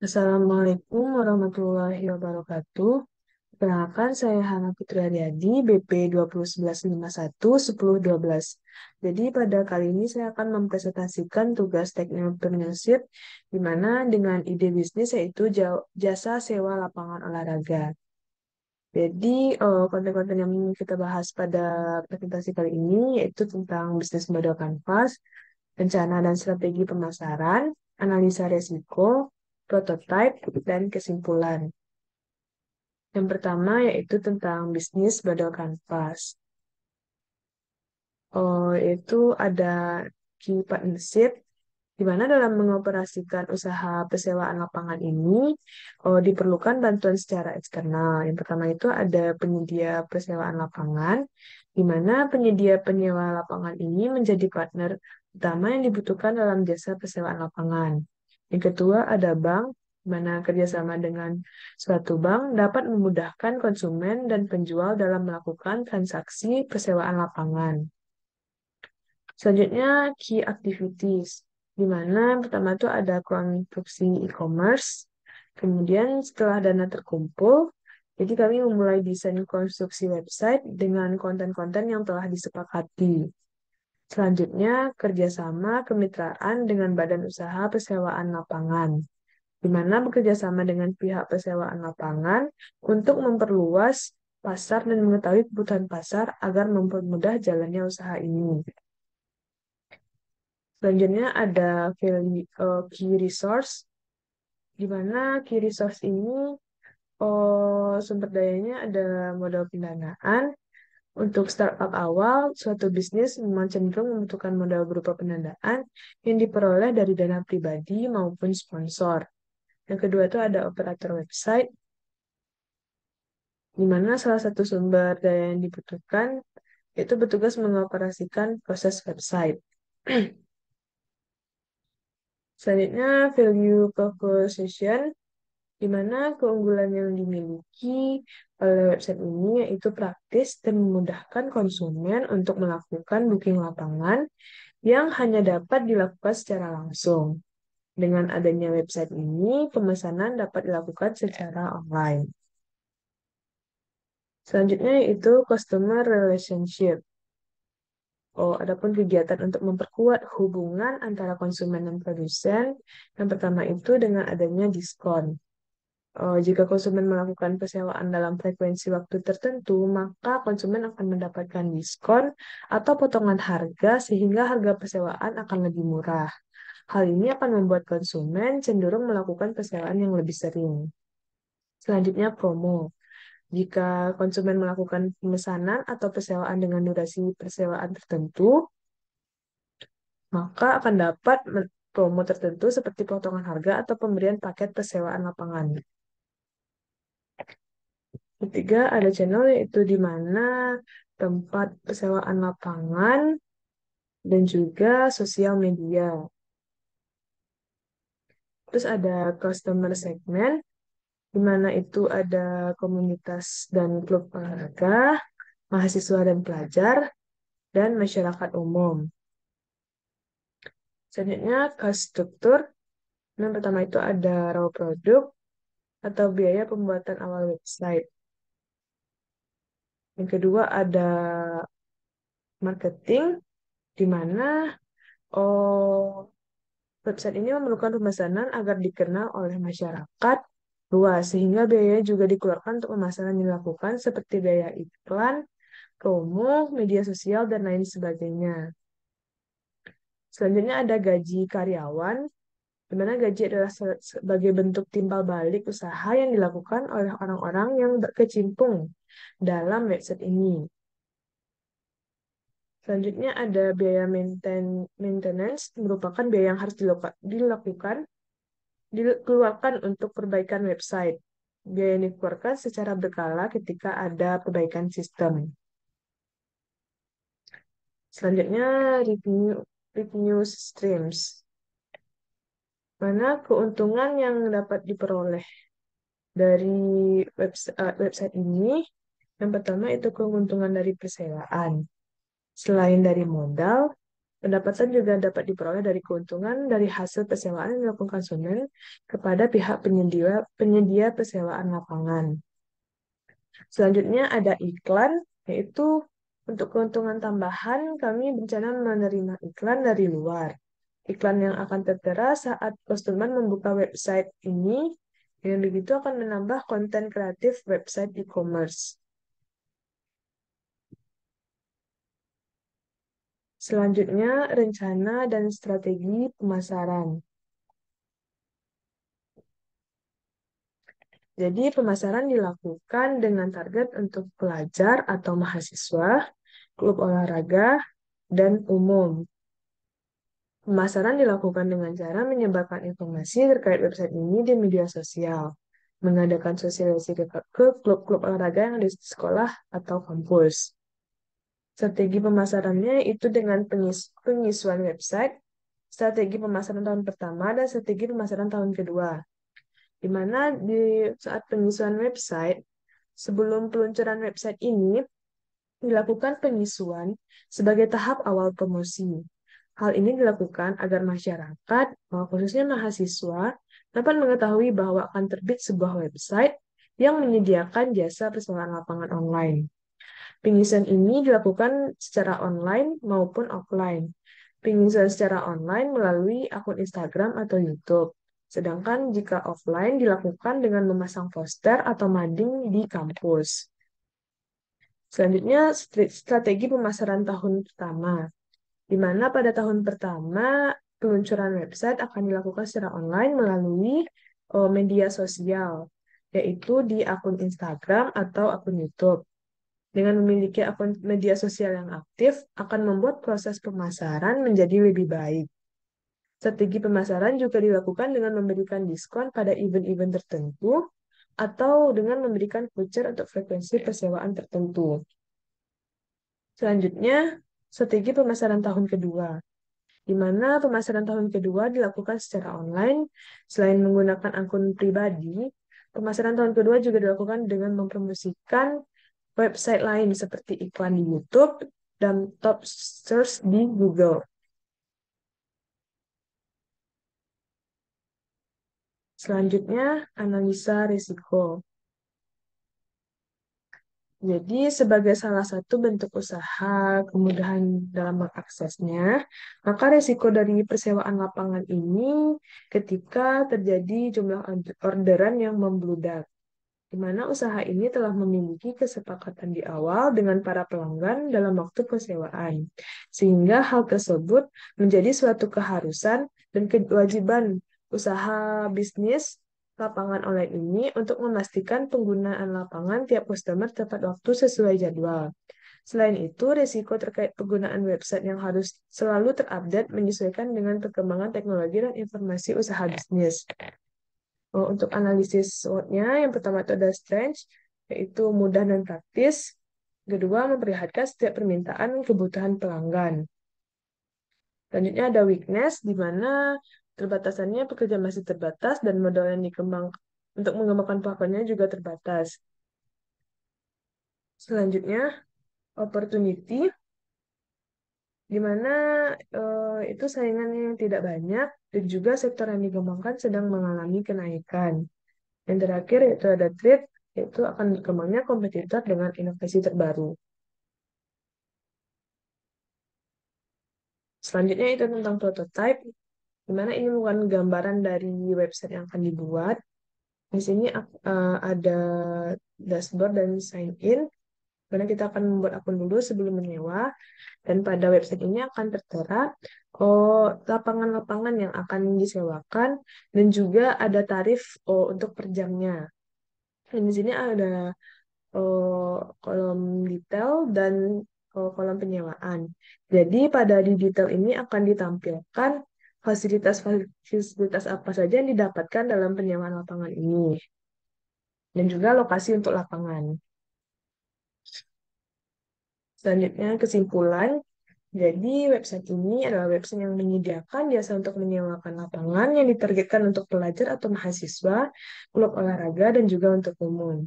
Assalamualaikum warahmatullahi wabarakatuh. Perkenalkan, saya Hana Putri Aryadi, BP 2011511012. Jadi pada kali ini saya akan mempresentasikan tugas Technopreneurship, di mana dengan ide bisnis yaitu jasa sewa lapangan olahraga. Jadi konten-konten yang ingin kita bahas pada presentasi kali ini yaitu tentang bisnis model kanvas, rencana dan strategi pemasaran, analisa resiko, prototipe, dan kesimpulan. Yang pertama yaitu tentang bisnis model kanvas. Itu ada key partnership, di mana dalam mengoperasikan usaha persewaan lapangan ini diperlukan bantuan secara eksternal. Yang pertama itu ada penyedia persewaan lapangan, di mana penyedia penyewa lapangan ini menjadi partner utama yang dibutuhkan dalam jasa persewaan lapangan. Yang kedua ada bank, di mana kerjasama dengan suatu bank dapat memudahkan konsumen dan penjual dalam melakukan transaksi persewaan lapangan. Selanjutnya, key activities, di mana pertama itu ada konstruksi e-commerce. Kemudian setelah dana terkumpul, jadi kami memulai desain konstruksi website dengan konten-konten yang telah disepakati. Selanjutnya, kerjasama kemitraan dengan badan usaha persewaan lapangan, di mana bekerjasama dengan pihak persewaan lapangan untuk memperluas pasar dan mengetahui kebutuhan pasar agar mempermudah jalannya usaha ini. Selanjutnya ada key resource, di mana key resource ini sumber dayanya ada modal pendanaan. Untuk startup awal, suatu bisnis memang cenderung membutuhkan modal berupa pendanaan yang diperoleh dari dana pribadi maupun sponsor. Yang kedua itu ada operator website, di mana salah satu sumber daya yang dibutuhkan itu bertugas mengoperasikan proses website. Selanjutnya, value proposition, di mana keunggulan yang dimiliki oleh website ini yaitu praktis dan memudahkan konsumen untuk melakukan booking lapangan yang hanya dapat dilakukan secara langsung. Dengan adanya website ini, pemesanan dapat dilakukan secara online. Selanjutnya yaitu customer relationship. Adapun kegiatan untuk memperkuat hubungan antara konsumen dan produsen, yang pertama itu dengan adanya diskon. Jika konsumen melakukan persewaan dalam frekuensi waktu tertentu, maka konsumen akan mendapatkan diskon atau potongan harga sehingga harga persewaan akan lebih murah. Hal ini akan membuat konsumen cenderung melakukan persewaan yang lebih sering. Selanjutnya, promo. Jika konsumen melakukan pemesanan atau persewaan dengan durasi persewaan tertentu, maka akan dapat promo tertentu seperti potongan harga atau pemberian paket persewaan lapangan. Ketiga, ada channel yaitu di mana tempat persewaan lapangan dan juga sosial media. Terus ada customer segment, di mana itu ada komunitas dan klub olahraga, mahasiswa dan pelajar, dan masyarakat umum. Selanjutnya, cost struktur. Yang pertama itu ada raw produk atau biaya pembuatan awal website. Yang kedua ada marketing, di mana oh, website ini memerlukan pemesanan agar dikenal oleh masyarakat luas, sehingga biaya juga dikeluarkan untuk pemasaran yang dilakukan seperti biaya iklan, promo, media sosial, dan lain sebagainya. Selanjutnya ada gaji karyawan, di mana gaji adalah sebagai bentuk timbal balik usaha yang dilakukan oleh orang-orang yang berkecimpung dalam website ini. Selanjutnya ada biaya maintenance, merupakan biaya yang harus dikeluarkan untuk perbaikan website. Biaya yang dikeluarkan secara berkala ketika ada perbaikan sistem. Selanjutnya revenue streams. Mana keuntungan yang dapat diperoleh dari website ini? Yang pertama itu keuntungan dari persewaan. Selain dari modal, Pendapatan juga dapat diperoleh dari keuntungan dari hasil persewaan yang dilakukan konsumen kepada pihak penyedia penyedia persewaan lapangan. Selanjutnya ada iklan, yaitu untuk keuntungan tambahan kami berencana menerima iklan dari luar. Iklan yang akan tertera saat customer membuka website ini, dengan begitu akan menambah konten kreatif website e-commerce. Selanjutnya, rencana dan strategi pemasaran. Jadi, pemasaran dilakukan dengan target untuk pelajar atau mahasiswa, klub olahraga, dan umum. Pemasaran dilakukan dengan cara menyebarkan informasi terkait website ini di media sosial, mengadakan sosialisasi ke klub-klub olahraga yang ada di sekolah atau kampus. Strategi pemasarannya itu dengan pengisuan website, strategi pemasaran tahun pertama, dan strategi pemasaran tahun kedua. Di mana di saat pengisuan website, sebelum peluncuran website ini, dilakukan pengisuan sebagai tahap awal promosi. Hal ini dilakukan agar masyarakat, khususnya mahasiswa, dapat mengetahui bahwa akan terbit sebuah website yang menyediakan jasa persewaan lapangan online. Pengisian ini dilakukan secara online maupun offline. Pengisian secara online melalui akun Instagram atau YouTube. Sedangkan jika offline dilakukan dengan memasang poster atau mading di kampus. Selanjutnya, strategi pemasaran tahun pertama, di mana pada tahun pertama peluncuran website akan dilakukan secara online melalui media sosial, yaitu di akun Instagram atau akun YouTube. Dengan memiliki akun media sosial yang aktif, akan membuat proses pemasaran menjadi lebih baik. Strategi pemasaran juga dilakukan dengan memberikan diskon pada event-event tertentu atau dengan memberikan voucher untuk frekuensi persewaan tertentu. Selanjutnya, strategi pemasaran tahun kedua, di mana pemasaran tahun kedua dilakukan secara online. Selain menggunakan akun pribadi, pemasaran tahun kedua juga dilakukan dengan mempromosikan website lain seperti iklan di YouTube dan top search di Google. Selanjutnya, analisa risiko. Jadi, sebagai salah satu bentuk usaha kemudahan dalam mengaksesnya, maka risiko dari persewaan lapangan ini ketika terjadi jumlah orderan yang membludak, di mana usaha ini telah memiliki kesepakatan di awal dengan para pelanggan dalam waktu persewaan, sehingga hal tersebut menjadi suatu keharusan dan kewajiban usaha bisnis lapangan online ini untuk memastikan penggunaan lapangan tiap customer tepat waktu sesuai jadwal. Selain itu, risiko terkait penggunaan website yang harus selalu terupdate menyesuaikan dengan perkembangan teknologi dan informasi usaha bisnis. Untuk analisis SWOT-nya, yang pertama itu ada strength, yaitu mudah dan praktis. Kedua, memperlihatkan setiap permintaan dan kebutuhan pelanggan. Selanjutnya ada weakness, di mana terbatasannya pekerja masih terbatas dan modal yang dikembangkan untuk mengembangkan platformnya juga terbatas. Selanjutnya, opportunity, di mana itu saingan yang tidak banyak dan juga sektor yang dikembangkan sedang mengalami kenaikan. Yang terakhir yaitu ada threat, yaitu akan berkembangnya kompetitor dengan inovasi terbaru. Selanjutnya itu tentang prototype, di mana ini bukan gambaran dari website yang akan dibuat. Di sini ada dashboard dan sign in, karena kita akan membuat akun dulu sebelum menyewa, dan pada website ini akan tertera lapangan-lapangan yang akan disewakan, dan juga ada tarif untuk per jamnya. Dan di sini ada kolom detail dan kolom penyewaan. Jadi pada di detail ini akan ditampilkan fasilitas apa saja yang didapatkan dalam penyewaan lapangan ini. Dan juga lokasi untuk lapangan. Selanjutnya kesimpulan. Jadi website ini adalah website yang menyediakan jasa untuk menyewakan lapangan yang ditargetkan untuk pelajar atau mahasiswa, klub olahraga, dan juga untuk umum.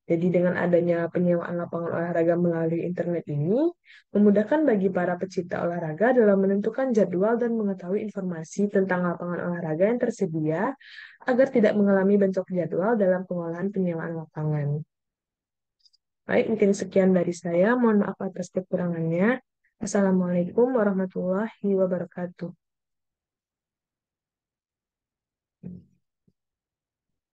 Jadi dengan adanya penyewaan lapangan olahraga melalui internet ini, memudahkan bagi para pecinta olahraga dalam menentukan jadwal dan mengetahui informasi tentang lapangan olahraga yang tersedia agar tidak mengalami bentrok jadwal dalam pengolahan penyewaan lapangan. Baik, mungkin sekian dari saya. Mohon maaf atas kekurangannya. Assalamualaikum warahmatullahi wabarakatuh.